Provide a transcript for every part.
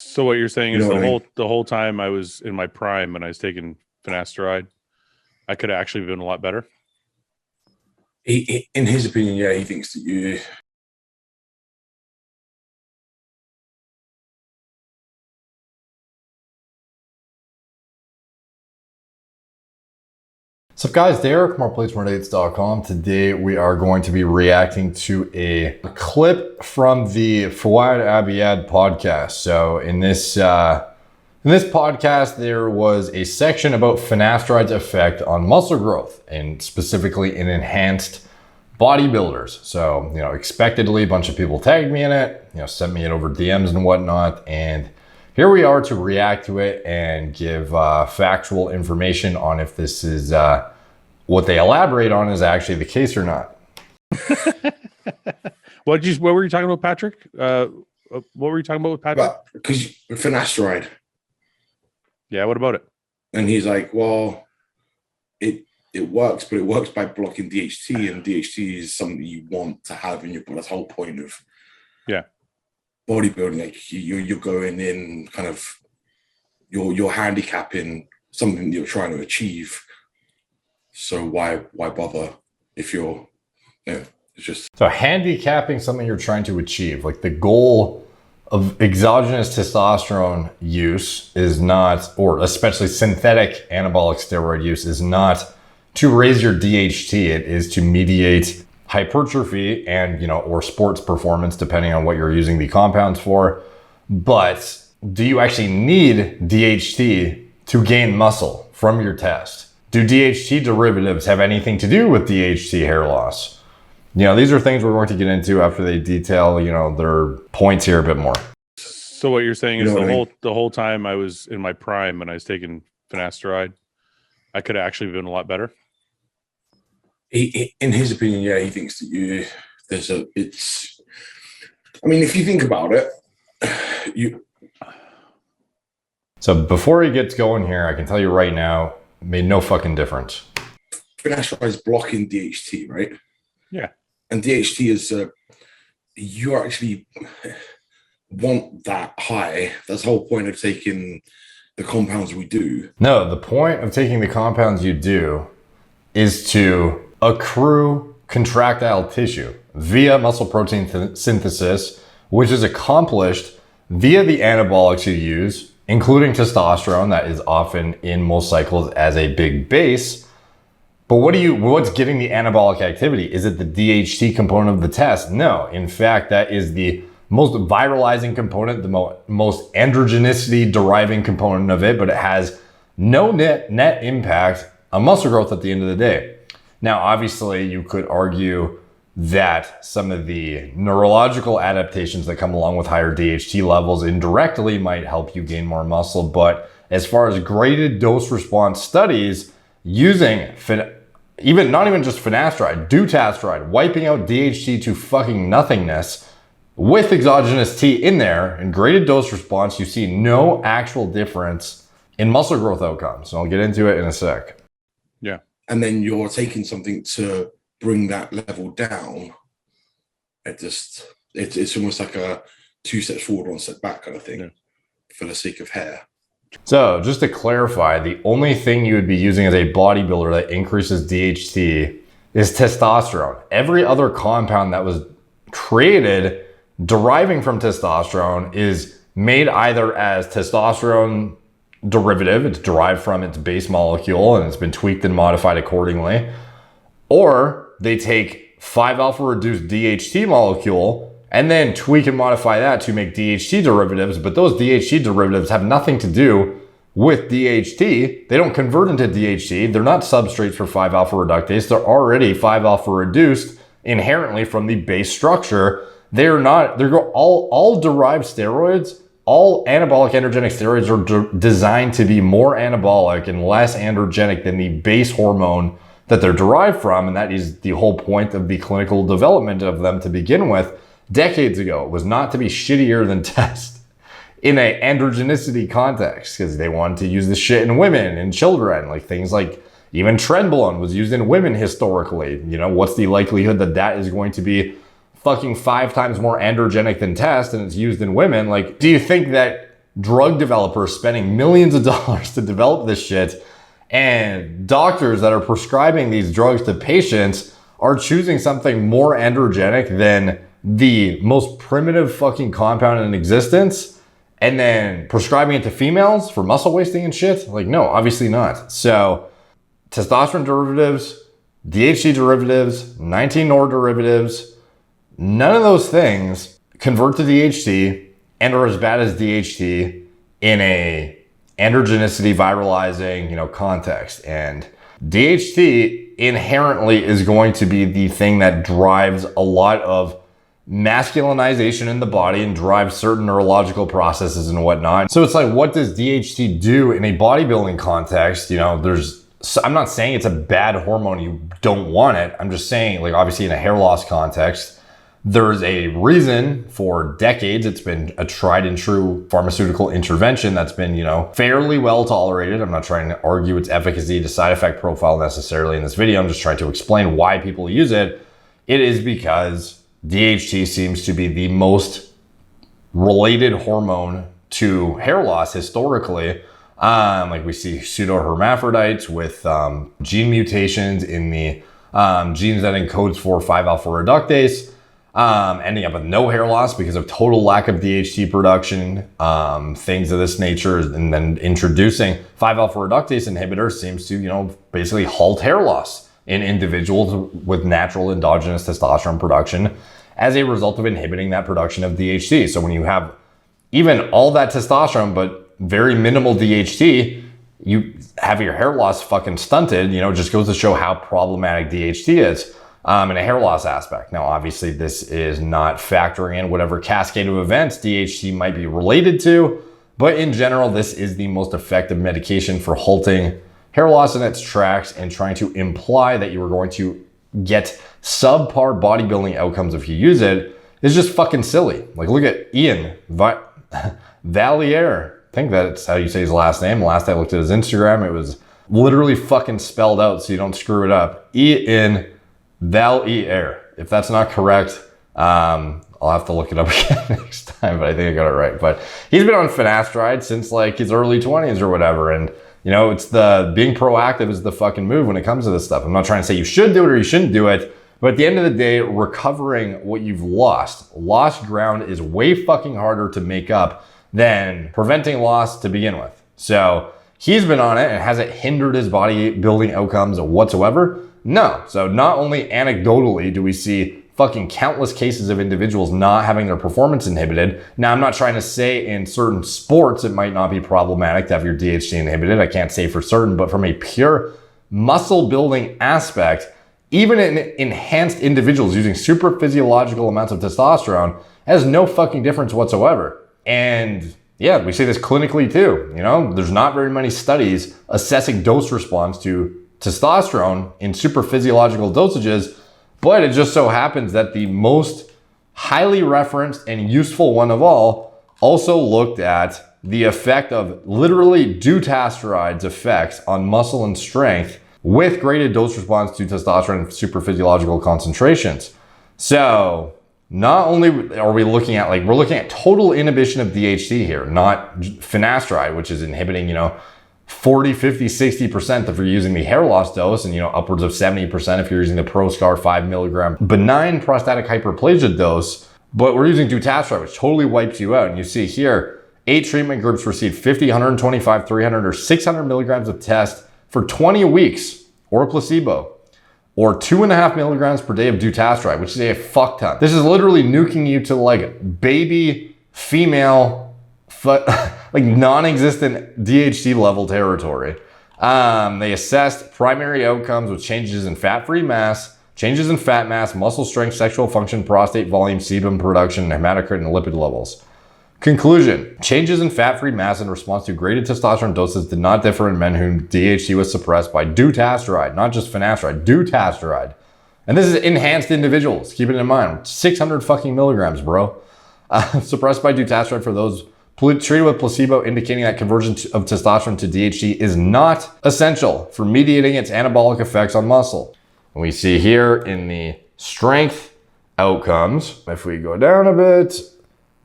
So what you're saying You is know what I mean? the whole time I was in my prime and I was taking finasteride, I could have actually been a lot better. In his opinion, yeah, he thinks that you. What's up guys, Derek, moreplaysmoredates.com. Today we are going to be reacting to a clip from the Fouad Abiad podcast. So in this podcast, there was a section about finasteride's effect on muscle growth and specifically in enhanced bodybuilders. So, expectedly a bunch of people tagged me in it, sent me it over DMs and whatnot. And here we are to react to it and give factual information on if this is what they elaborate on is actually the case or not. What were you talking about, Patrick? What were you talking about with Patrick? Because finasteride. Yeah, what about it? And he's like, well, it works, but it works by blocking DHT, and DHT is something you want to have in your body. That's the whole point of bodybuilding. Like you're going in kind of you're handicapping something you're trying to achieve. So why bother if you're it's just so handicapping something you're trying to achieve. Like the goal of exogenous testosterone use is not, or especially synthetic anabolic steroid use, is not to raise your DHT. It is to mediate hypertrophy and, or sports performance, depending on what you're using the compounds for. But do you actually need DHT to gain muscle from your test? Do DHT derivatives have anything to do with DHT hair loss? These are things we're going to get into after they detail, their points here a bit more. So what you're saying is the whole time I was in my prime and I was taking finasteride, I could have actually been a lot better. In his opinion, yeah, he thinks that if you think about it, So before he gets going here, I can tell you right now, it made no fucking difference. Finasteride is blocking DHT, right? Yeah. And DHT is, you actually want that high. That's the whole point of taking the compounds we do. No, the point of taking the compounds you do is to accrue contractile tissue via muscle protein synthesis, which is accomplished via the anabolics you use, including testosterone that is often in most cycles as a big base. But what's getting the anabolic activity? Is it the DHT component of the test? No, in fact, that is the most viralizing component, the most androgenicity deriving component of it, but it has no net impact on muscle growth at the end of the day. Now, obviously, you could argue that some of the neurological adaptations that come along with higher DHT levels indirectly might help you gain more muscle. But as far as graded dose response studies using not even just finasteride, dutasteride, wiping out DHT to fucking nothingness with exogenous T in there and graded dose response, you see no actual difference in muscle growth outcomes. So I'll get into it in a sec. Yeah. And then you're taking something to bring that level down. It's almost like a 2 steps forward, 1 step back kind of thing for the sake of hair. So just to clarify, the only thing you would be using as a bodybuilder that increases DHT is testosterone. Every other compound that was created deriving from testosterone is made either as testosterone derivative, it's derived from its base molecule and it's been tweaked and modified accordingly, or they take 5-alpha reduced DHT molecule and then tweak and modify that to make DHT derivatives, but those DHT derivatives have nothing to do with DHT. They don't convert into DHT. They're not substrates for 5-alpha reductase. They're already 5-alpha reduced inherently from the base structure. They're all derived steroids, all anabolic androgenic steroids are designed to be more anabolic and less androgenic than the base hormone that they're derived from. And that is the whole point of the clinical development of them to begin with. Decades ago, it was not to be shittier than test in a androgenicity context, because they wanted to use this shit in women and children, like things like even trenbolone was used in women historically. What's the likelihood that that is going to be fucking 5 times more androgenic than test and it's used in women? Like, do you think that drug developers spending millions of dollars to develop this shit, and doctors that are prescribing these drugs to patients are choosing something more androgenic than the most primitive fucking compound in existence and then prescribing it to females for muscle wasting and shit? Like, no, obviously not. So testosterone derivatives, DHT derivatives, 19-nor derivatives, none of those things convert to DHT and are as bad as DHT in a androgenicity viralizing, context. And DHT inherently is going to be the thing that drives a lot of masculinization in the body and drives certain neurological processes and whatnot. So it's like, what does DHT do in a bodybuilding context? I'm not saying it's a bad hormone, you don't want it. I'm just saying, like, obviously in a hair loss context, there's a reason for decades. It's been a tried and true pharmaceutical intervention that's been, fairly well tolerated. I'm not trying to argue its efficacy to side effect profile necessarily in this video. I'm just trying to explain why people use it. It is because DHT seems to be the most related hormone to hair loss historically. Like we see pseudohermaphrodites with gene mutations in the genes that encodes for 5-alpha reductase, ending up with no hair loss because of total lack of DHT production, things of this nature. And then introducing 5-alpha reductase inhibitors seems to, basically halt hair loss in individuals with natural endogenous testosterone production as a result of inhibiting that production of DHT. So when you have even all that testosterone, but very minimal DHT, you have your hair loss fucking stunted. Just goes to show how problematic DHT is in a hair loss aspect. Now, obviously, this is not factoring in whatever cascade of events DHT might be related to, but in general, this is the most effective medication for halting hair loss in its tracks and trying to imply that you are going to get subpar bodybuilding outcomes if you use it is just fucking silly. Like, look at Ian Valier. I think that's how you say his last name. Last I looked at his Instagram, it was literally fucking spelled out so you don't screw it up. Ian Valier. If that's not correct, I'll have to look it up again next time, but I think I got it right. But he's been on finasteride since like his early 20s or whatever. And it's the being proactive is the fucking move when it comes to this stuff. I'm not trying to say you should do it or you shouldn't do it, but at the end of the day, recovering what you've lost ground is way fucking harder to make up than preventing loss to begin with. So he's been on it, and has it hindered his bodybuilding outcomes whatsoever? No. So not only anecdotally do we see fucking countless cases of individuals not having their performance inhibited. Now, I'm not trying to say in certain sports it might not be problematic to have your DHT inhibited. I can't say for certain, but from a pure muscle building aspect, even in enhanced individuals using super physiological amounts of testosterone has no fucking difference whatsoever. And yeah, we see this clinically too. There's not very many studies assessing dose response to testosterone in super physiological dosages, but it just so happens that the most highly referenced and useful one of all also looked at the effect of literally dutasteride effects on muscle and strength with graded dose response to testosterone in super physiological concentrations. So not only are we looking at, we're looking at total inhibition of DHT here, not finasteride, which is inhibiting, 40, 50, 60% if you're using the hair loss dose, and upwards of 70% if you're using the ProScar 5 milligram benign prostatic hyperplasia dose. But we're using dutasteride, which totally wipes you out. And you see here, 8 treatment groups received 50, 125, 300, or 600 milligrams of test for 20 weeks, or a placebo, or 2.5 milligrams per day of dutasteride, which is a fuck ton. This is literally nuking you to baby female non-existent DHT level territory. They assessed primary outcomes with changes in fat-free mass, changes in fat mass, muscle strength, sexual function, prostate volume, sebum production, hematocrit, and lipid levels. Conclusion: changes in fat-free mass in response to graded testosterone doses did not differ in men whom DHT was suppressed by dutasteride, not just finasteride, dutasteride. And this is enhanced individuals. Keep it in mind. 600 fucking milligrams, bro. Suppressed by dutasteride for those treated with placebo, indicating that conversion of testosterone to DHT is not essential for mediating its anabolic effects on muscle. And we see here in the strength outcomes, if we go down a bit,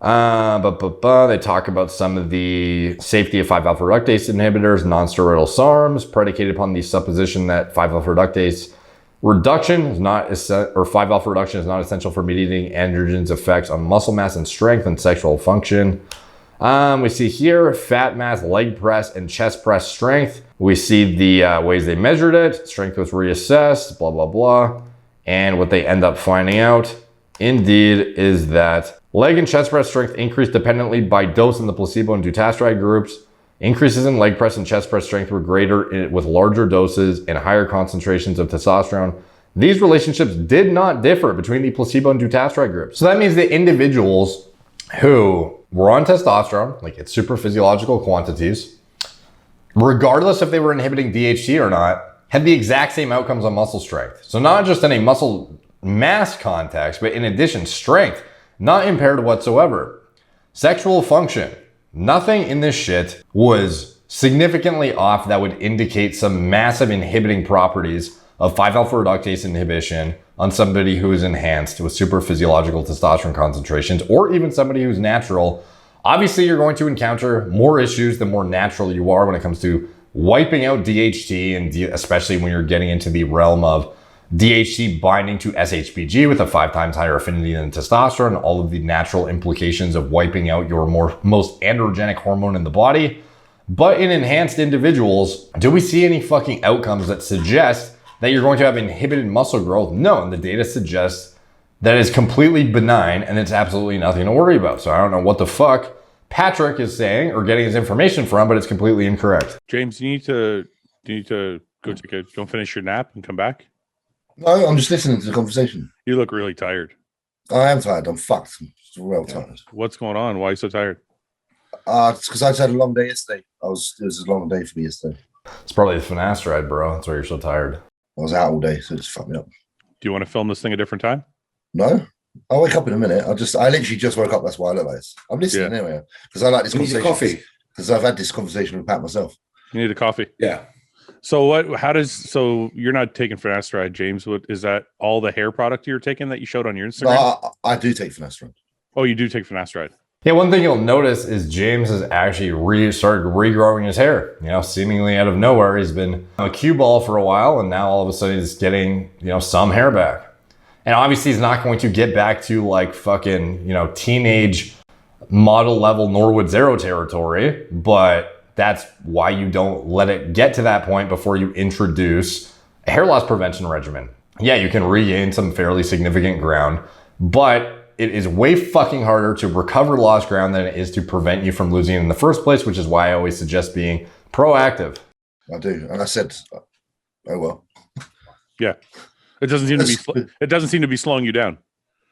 They talk about some of the safety of 5-alpha reductase inhibitors, non-steroidal SARMs, predicated upon the supposition that 5-alpha reductase reduction is not, or 5-alpha reduction is not essential for mediating androgens' effects on muscle mass and strength and sexual function. We see here fat mass, leg press, and chest press strength. We see the ways they measured it. Strength was reassessed, blah, blah, blah. And what they end up finding out, indeed, is that leg and chest press strength increased dependently by dose in the placebo and dutasteride groups. Increases in leg press and chest press strength were greater with larger doses and higher concentrations of testosterone. These relationships did not differ between the placebo and dutasteride groups. So that means the individuals who were on testosterone, like at super physiological quantities, regardless if they were inhibiting DHT or not, had the exact same outcomes on muscle strength. So not just in a muscle mass context, but in addition, strength, not impaired whatsoever. Sexual function, nothing in this shit was significantly off that would indicate some massive inhibiting properties of 5-alpha reductase inhibition on somebody who is enhanced with super physiological testosterone concentrations, or even somebody who's natural. Obviously, you're going to encounter more issues the more natural you are when it comes to wiping out DHT, and especially when you're getting into the realm of DHT binding to SHBG with a 5 times higher affinity than testosterone, all of the natural implications of wiping out your most androgenic hormone in the body. But in enhanced individuals, do we see any fucking outcomes that suggest that you're going to have inhibited muscle growth? No, and the data suggests that it's completely benign and it's absolutely nothing to worry about. So I don't know what the fuck Patrick is saying or getting his information from, but it's completely incorrect. James, you need to go finish your nap and come back. No, I'm just listening to the conversation. You look really tired. I am tired. I'm fucked. I'm well tired. What's going on? Why are you so tired? It's because I just had a long day yesterday. It was a long day for me yesterday. It's probably the finasteride, bro. That's why you're so tired. I was out all day, so it just fucked me up. Do you want to film this thing a different time? No, I'll wake up in a minute. I literally just woke up. That's why I look like this. I'm listening anyway because I like this conversation. Coffee because I've had this conversation with Pat myself. You need a coffee. Yeah. So so you're not taking finasteride, James? What is that? All the hair product you're taking that you showed on your Instagram? No, I do take finasteride. Oh, you do take finasteride. Yeah, one thing you'll notice is James has actually started regrowing his hair. You know, seemingly out of nowhere, he's been a cue ball for a while, and now all of a sudden he's getting, some hair back. And obviously he's not going to get back to like fucking, teenage model level Norwood Zero territory, but that's why you don't let it get to that point before you introduce a hair loss prevention regimen. Yeah, you can regain some fairly significant ground, but it is way fucking harder to recover lost ground than it is to prevent you from losing it in the first place, which is why I always suggest being proactive. I do. And I said, oh, well. Yeah. It doesn't seem to be slowing you down.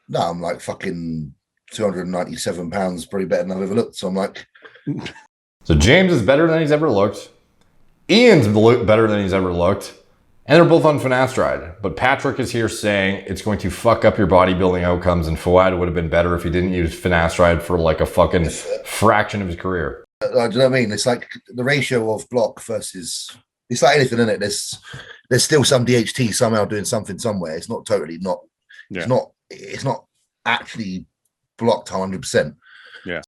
No, I'm like fucking 297 pounds, probably better than I've ever looked. So I'm like. So James is better than he's ever looked. Ian's better than he's ever looked. And they're both on finasteride. But Patrick is here saying it's going to fuck up your bodybuilding outcomes, and Fouad would have been better if he didn't use finasteride for like a fucking fraction of his career. Do you know what I mean? It's like the ratio of block versus... It's like anything, isn't it? There's still some DHT somehow doing something somewhere. It's not totally not... Yeah. It's not actually blocked 100%. Yeah.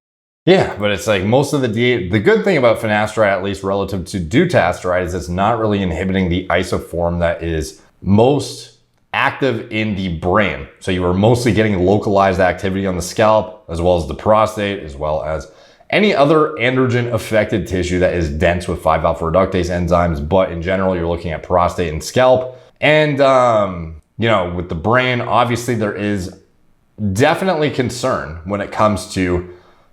Yeah, but it's like most of the good thing about finasteride, at least relative to dutasteride, is it's not really inhibiting the isoform that is most active in the brain. So you are mostly getting localized activity on the scalp, as well as the prostate, as well as any other androgen affected tissue that is dense with 5-alpha reductase enzymes. But in general, you're looking at prostate and scalp. And, with the brain, obviously there is definitely concern when it comes to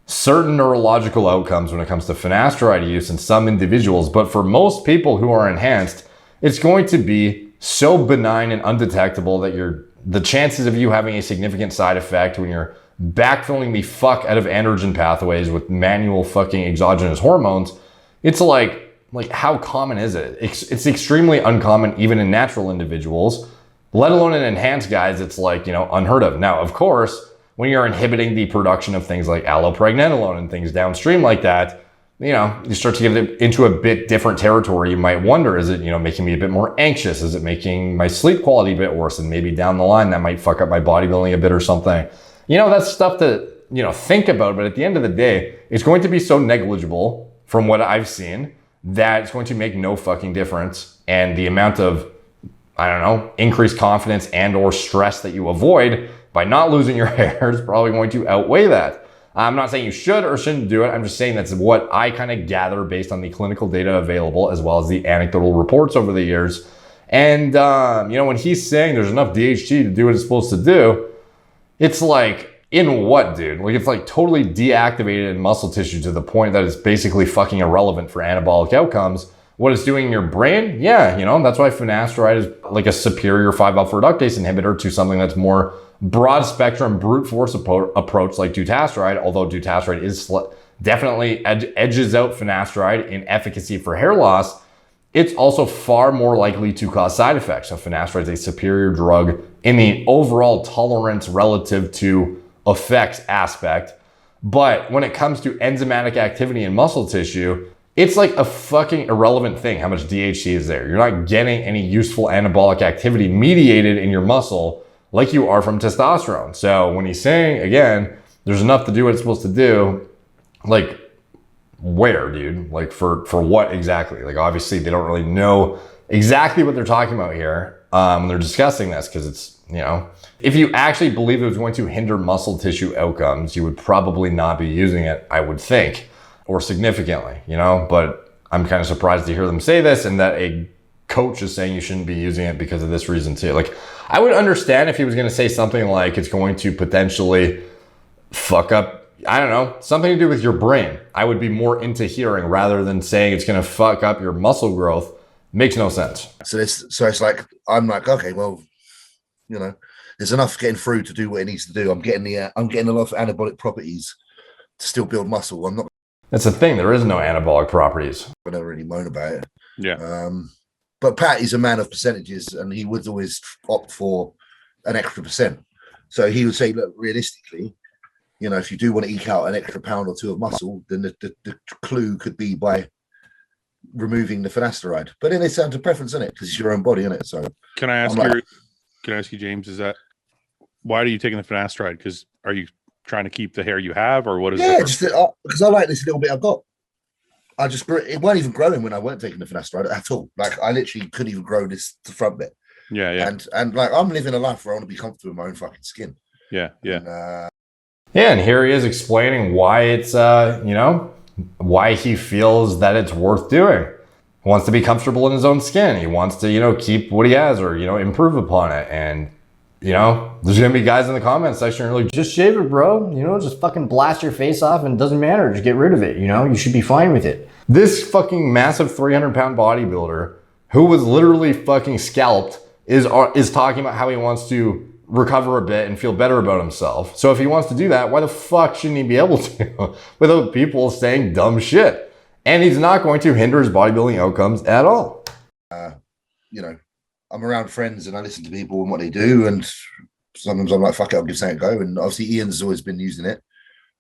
certain neurological outcomes when it comes to finasteride use in some individuals. But for most people who are enhanced, it's going to be so benign and undetectable that the chances of you having a significant side effect when you're backfilling the fuck out of androgen pathways with manual fucking exogenous hormones, it's like how common is it? It's extremely uncommon even in natural individuals, let alone in enhanced guys. It's like, unheard of. Now, of course, when you're inhibiting the production of things like allopregnanolone and things downstream like that, you start to get into a bit different territory. You might wonder, is it, making me a bit more anxious? Is it making my sleep quality a bit worse? And maybe down the line that might fuck up my bodybuilding a bit or something. That's stuff that think about it, but at the end of the day, it's going to be so negligible from what I've seen that it's going to make no fucking difference. And the amount of, I don't know, increased confidence and or stress that you avoid by not losing your hair is probably going to outweigh that. I'm not saying you should or shouldn't do it. I'm just saying that's what I kind of gather based on the clinical data available, as well as the anecdotal reports over the years. And, when he's saying there's enough DHT to do what it's supposed to do, it's like, in what, dude? Like, it's like totally deactivated in muscle tissue to the point that it's basically fucking irrelevant for anabolic outcomes. What it's doing in your brain, yeah, that's why finasteride is like a superior 5-alpha reductase inhibitor to something that's more broad spectrum brute force approach like dutasteride, although dutasteride is definitely edges out finasteride in efficacy for hair loss. It's also far more likely to cause side effects. So finasteride is a superior drug in the overall tolerance relative to effects aspect. But when it comes to enzymatic activity in muscle tissue, it's like a fucking irrelevant thing how much DHT is there. You're not getting any useful anabolic activity mediated in your muscle like you are from testosterone. So when he's saying, again, there's enough to do what it's supposed to do, like, where, dude? Like, for what exactly? Like, obviously they don't really know exactly what they're talking about here when they're discussing this, because it's, if you actually believe it was going to hinder muscle tissue outcomes, you would probably not be using it, I would think, or significantly, but I'm kind of surprised to hear them say this, and that a coach is saying you shouldn't be using it because of this reason too. Like, I would understand if he was going to say something like it's going to potentially fuck up, I don't know, something to do with your brain. I would be more into hearing rather than saying it's going to fuck up your muscle growth. Makes no sense. So it's like, I'm like, okay, well, there's enough getting through to do what it needs to do. I'm getting a lot of anabolic properties to still build muscle. I'm not. That's the thing. There is no anabolic properties. I don't really moan about it. Yeah. But Pat is a man of percentages, and he would always opt for an extra percent. So he would say, look, realistically, if you do want to eke out an extra pound or two of muscle, then the clue could be by removing the finasteride. But then it's down to preference, isn't it? Because it's your own body, isn't it? So can I ask you, James, is that why are you taking the finasteride? Because are you trying to keep the hair you have, or what is it? Yeah, just because I like this little bit I've got. I just grew it weren't even growing when I weren't taking the finasteride at all. Like, I literally couldn't even grow the front bit. Yeah. And like, I'm living a life where I want to be comfortable in my own fucking skin. Yeah. And here he is explaining why it's why he feels that it's worth doing. He wants to be comfortable in his own skin. He wants to, keep what he has or, improve upon it. And, there's going to be guys in the comment section who are like, just shave it, bro. Just fucking blast your face off and it doesn't matter. Just get rid of it. You should be fine with it. This fucking massive 300-pound bodybuilder who was literally fucking scalped is talking about how he wants to recover a bit and feel better about himself. So if he wants to do that, why the fuck shouldn't he be able to without people saying dumb shit? And he's not going to hinder his bodybuilding outcomes at all. I'm around friends and I listen to people and what they do, and sometimes I'm like, fuck it, I'll give something a go. And obviously Ian's always been using it,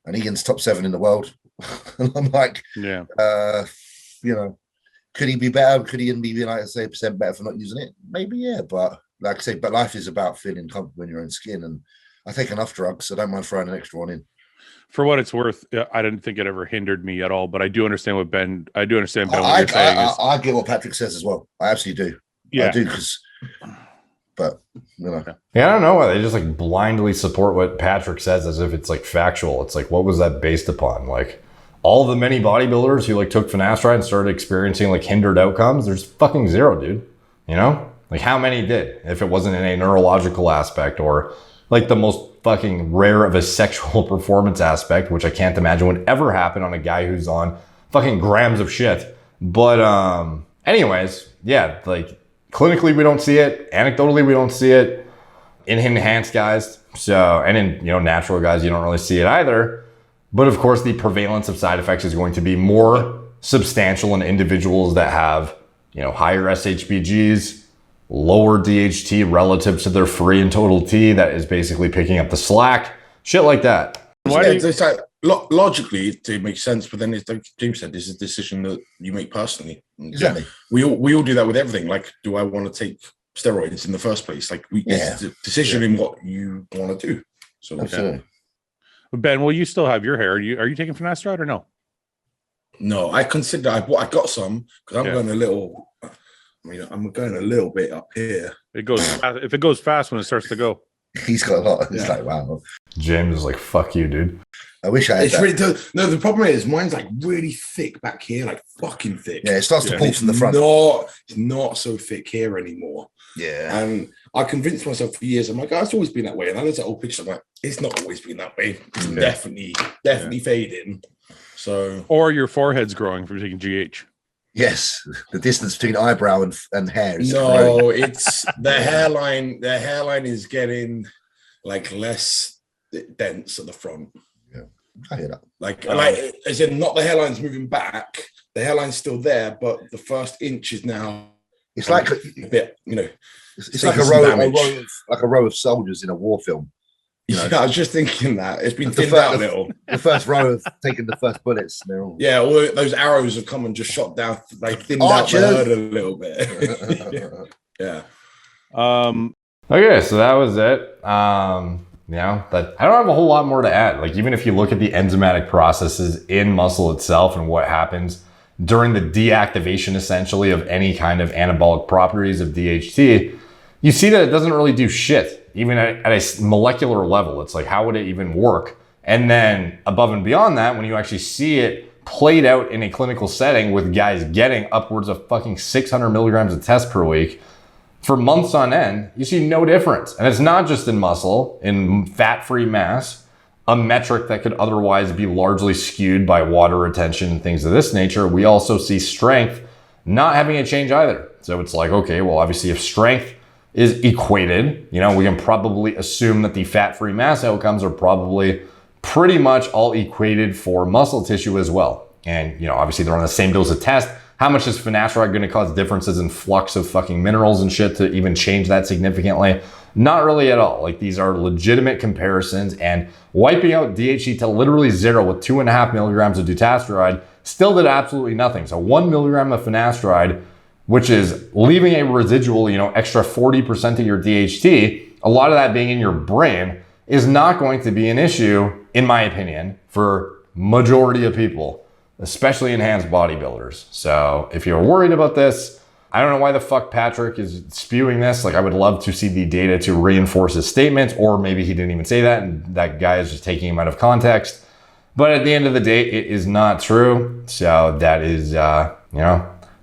and Ian's top 7 in the world. And I'm like, yeah, could he be better? Could Ian be like, say, % better for not using it? Maybe, yeah. But like I say, but life is about feeling comfortable in your own skin, and I take enough drugs, so I don't mind throwing an extra one in. For what it's worth, I didn't think it ever hindered me at all, but I do understand what Ben. What you're saying. I get what Patrick says as well. I absolutely do. Yeah, I do, but yeah, I don't know why they just like blindly support what Patrick says as if it's like factual. It's like, what was that based upon? Like, all the many bodybuilders who like took finasteride and started experiencing like hindered outcomes, there's fucking zero, dude. Like, how many did? If it wasn't in a neurological aspect or like the most fucking rare of a sexual performance aspect, which I can't imagine would ever happen on a guy who's on fucking grams of shit. But anyways, yeah, like, clinically, we don't see it. Anecdotally, we don't see it. In enhanced guys, and in natural guys, you don't really see it either. But of course, the prevalence of side effects is going to be more substantial in individuals that have higher SHBGs, lower DHT relative to their free and total T. That is basically picking up the slack, shit like that. It's like, logically, it makes sense, but then it's like James said, this is a decision that you make personally. Exactly. We all do that with everything. Like, do I want to take steroids in the first place? Like, it's a decision in what you want to do. So absolutely. Ben, well, you still have your hair. Are you taking finasteride or no? No, I consider I got some because I'm going a little. I mean, I'm going a little bit up here. It goes fast. If it goes fast when it starts to go. He's got a lot. It's like, wow. James is like, fuck you, dude. I wish I had it's that. Really, no, the problem is mine's like really thick back here, like fucking thick. Yeah, it starts to pull from the front. It's not so thick here anymore. Yeah. And I convinced myself for years, I'm like, oh, it's always been that way. And I looked at old pictures, I'm like, it's not always been that way. It's definitely fading. So, or your forehead's growing from taking GH. Yes, the distance between eyebrow and hair is growing. It's the hairline. The hairline is getting like less dense at the front. Yeah, I hear that. Like as in, not the hairline's moving back. The hairline's still there, but the first inch is now. It's like a bit, It's like a row of soldiers in a war film. Yeah, I was just thinking that it's been thinned out a little. The first row have taken the first bullets. They're all... Yeah, all those arrows have come and just shot down, like thinned out the herd a little bit. Yeah. Okay, so that was it. That I don't have a whole lot more to add. Like, even if you look at the enzymatic processes in muscle itself and what happens during the deactivation, essentially, of any kind of anabolic properties of DHT, you see that it doesn't really do shit. Even at a molecular level, it's like, how would it even work? And then above and beyond that, when you actually see it played out in a clinical setting with guys getting upwards of fucking 600 milligrams of test per week for months on end, you see no difference. And it's not just in muscle, in fat-free mass, a metric that could otherwise be largely skewed by water retention and things of this nature. We also see strength not having a change either. So it's like, okay, well, obviously if strength is equated, we can probably assume that the fat-free mass outcomes are probably pretty much all equated for muscle tissue as well. And, obviously they're on the same dose of test. How much is finasteride going to cause differences in flux of fucking minerals and shit to even change that significantly? Not really at all. Like, these are legitimate comparisons, and wiping out DHT to literally zero with 2.5 milligrams of dutasteride still did absolutely nothing. So 1 milligram of finasteride, which is leaving a residual, extra 40% of your DHT, a lot of that being in your brain, is not going to be an issue, in my opinion, for majority of people, especially enhanced bodybuilders. So if you're worried about this, I don't know why the fuck Patrick is spewing this. Like, I would love to see the data to reinforce his statements, or maybe he didn't even say that and that guy is just taking him out of context. But at the end of the day, it is not true. So that is,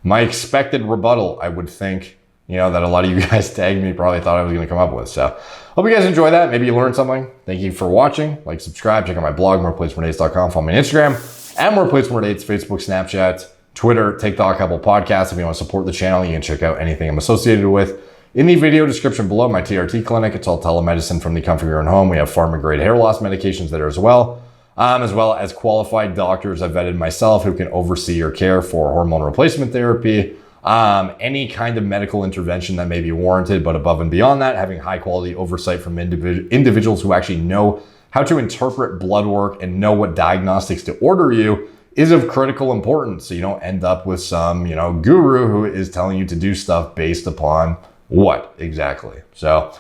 my expected rebuttal, I would think, that a lot of you guys tagged me probably thought I was going to come up with. So hope you guys enjoy that. Maybe you learned something. Thank you for watching. Like, subscribe, check out my blog, moreplates.com. Follow me on Instagram at moreplates, Facebook, Snapchat, Twitter, TikTok, Apple Podcasts. If you want to support the channel, you can check out anything I'm associated with in the video description below. My TRT clinic, it's all telemedicine from the comfort of your own home. We have pharma-grade hair loss medications there as well as qualified doctors I've vetted myself who can oversee your care for hormone replacement therapy, any kind of medical intervention that may be warranted, but above and beyond that, having high quality oversight from individuals who actually know how to interpret blood work and know what diagnostics to order you is of critical importance. So you don't end up with some, guru who is telling you to do stuff based upon what exactly. So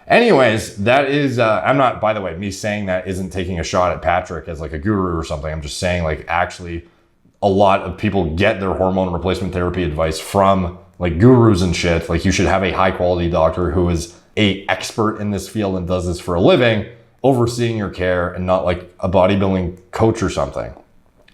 anyways, that is, I'm not, by the way, me saying that isn't taking a shot at Patrick as like a guru or something. I'm just saying, like, actually a lot of people get their hormone replacement therapy advice from like gurus and shit. Like, you should have a high quality doctor who is a expert in this field and does this for a living, overseeing your care, and not like a bodybuilding coach or something.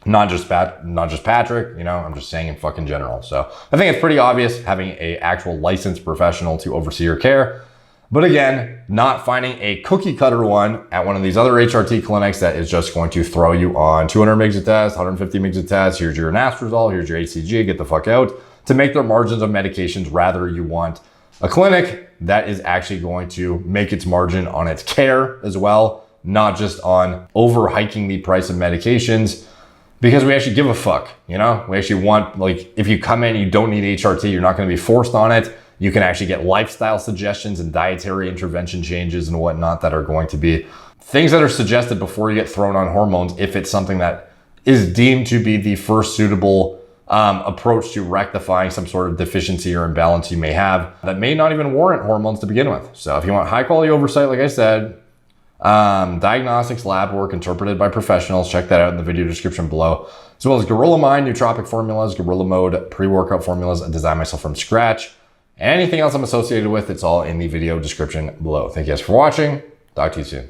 Not just Patrick, I'm just saying in fucking general. So I think it's pretty obvious having a actual licensed professional to oversee your care. But again, not finding a cookie cutter one at one of these other HRT clinics that is just going to throw you on 200 mgs of test, 150 mgs of test, here's your anastrozole, here's your HCG, get the fuck out, to make their margins of medications. Rather, you want a clinic that is actually going to make its margin on its care as well, not just on over hiking the price of medications, because we actually give a fuck, We actually want, like, if you come in, you don't need HRT, you're not going to be forced on it. You can actually get lifestyle suggestions and dietary intervention changes and whatnot that are going to be things that are suggested before you get thrown on hormones, if it's something that is deemed to be the first suitable approach to rectifying some sort of deficiency or imbalance you may have that may not even warrant hormones to begin with. So if you want high quality oversight, like I said, Diagnostics, lab work interpreted by professionals. Check that out in the video description below. As well as Gorilla Mind, nootropic formulas, Gorilla Mode, pre-workout formulas, and design myself from scratch. Anything else I'm associated with, it's all in the video description below. Thank you guys for watching. Talk to you soon.